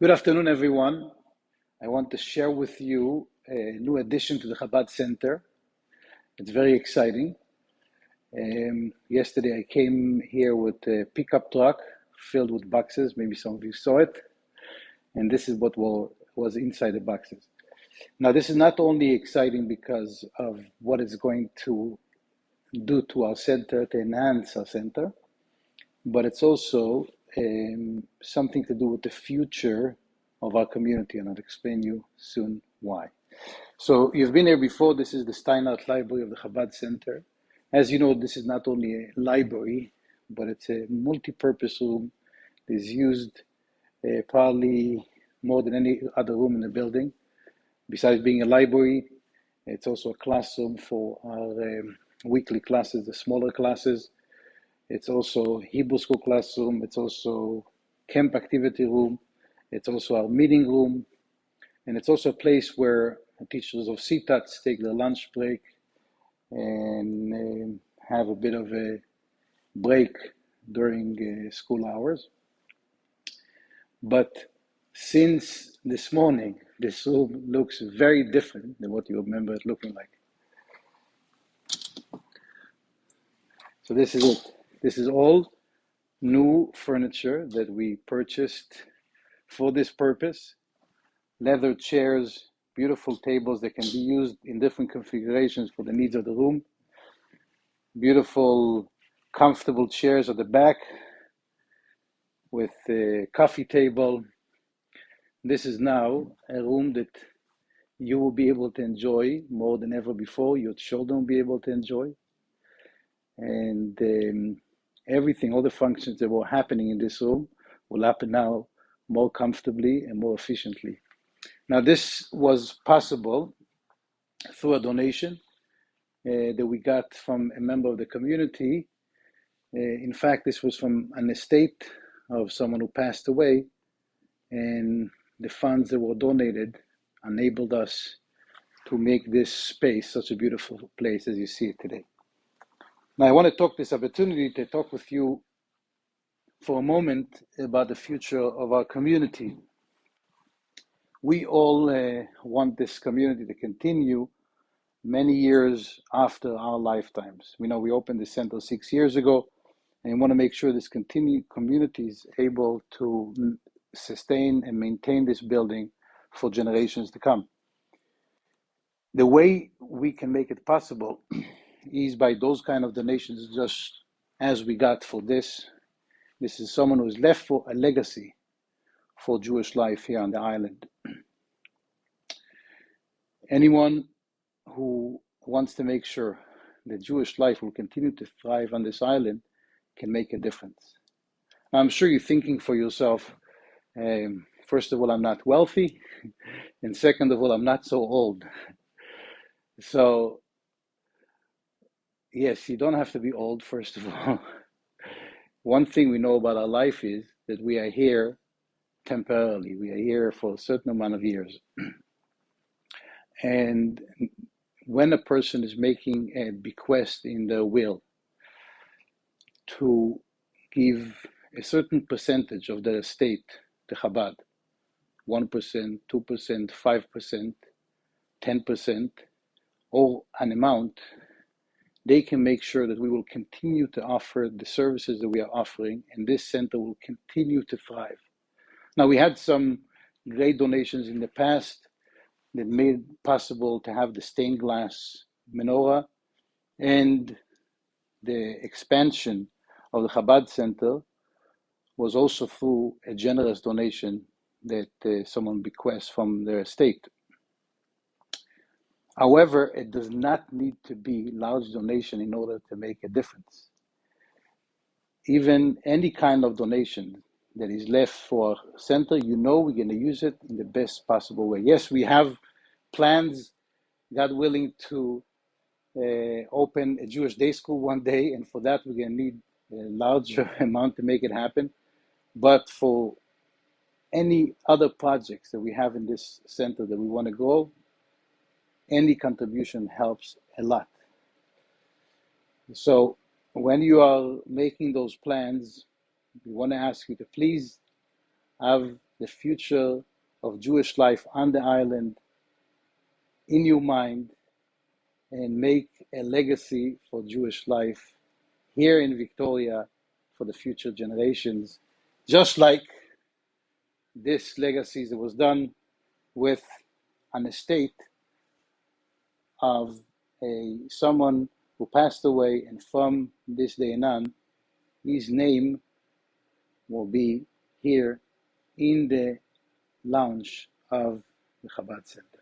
Good afternoon, everyone. I want to share with you a new addition to the Chabad Center. It's very exciting. Yesterday, I came here with a pickup truck filled with boxes. Maybe some of you saw it. And this is what was inside the boxes. Now, this is not only exciting because of what it's going to do to our center, to enhance our center, but it's also something to do with the future of our community, and I'll explain you soon why. So you've been here before. This is the Steinhardt Library of the Chabad Center. As you know, this is not only a library, but it's a multi-purpose room. It's used probably more than any other room in the building. Besides being a library, it's also a classroom for our weekly classes, the smaller classes. It's also Hebrew school classroom. It's also camp activity room. It's also our meeting room. And it's also a place where teachers of CTATs take their lunch break and have a bit of a break during school hours. But since this morning, this room looks very different than what you remember it looking like. So this is it. This is all new furniture that we purchased for this purpose. Leather chairs, beautiful tables that can be used in different configurations for the needs of the room. Beautiful, comfortable chairs at the back with a coffee table. This is now a room that you will be able to enjoy more than ever before. Your children will be able to enjoy. And everything, all the functions that were happening in this room will happen now more comfortably and more efficiently. Now, this was possible through a donation that we got from a member of the community. In fact, this was from an estate of someone who passed away, and the funds that were donated enabled us to make this space such a beautiful place as you see it today. Now, I want to talk this opportunity to talk with you for a moment about the future of our community. We all want this community to continue many years after our lifetimes. We know we opened the center 6 years ago, and we want to make sure this community is able to sustain and maintain this building for generations to come. The way we can make it possible is by those kind of donations, just as we got for this. This is someone who's left for a legacy for Jewish life here on the island. Anyone who wants to make sure that Jewish life will continue to thrive on this island can make a difference. I'm sure you're thinking for yourself, first of all, I'm not wealthy, and second of all, I'm not so old. So, yes, you don't have to be old, first of all. One thing we know about our life is that we are here temporarily. We are here for a certain amount of years. And when a person is making a bequest in their will to give a certain percentage of their estate to Chabad, 1%, 2%, 5%, 10%, or an amount, they can make sure that we will continue to offer the services that we are offering, and this center will continue to thrive. Now, we had some great donations in the past that made it possible to have the stained glass menorah, and the expansion of the Chabad Center was also through a generous donation that someone bequests from their estate. However, it does not need to be large donation in order to make a difference. Even any kind of donation that is left for center, you know we're going to use it in the best possible way. Yes, we have plans, God willing, to open a Jewish day school one day, and for that we're going to need a larger amount to make it happen. But for any other projects that we have in this center that we want to grow, any contribution helps a lot. So when you are making those plans, we want to ask you to please have the future of Jewish life on the island in your mind and make a legacy for Jewish life here in Victoria for the future generations, just like this legacy that was done with an estate of someone who passed away, and from this day on, his name will be here in the lounge of the Chabad Center.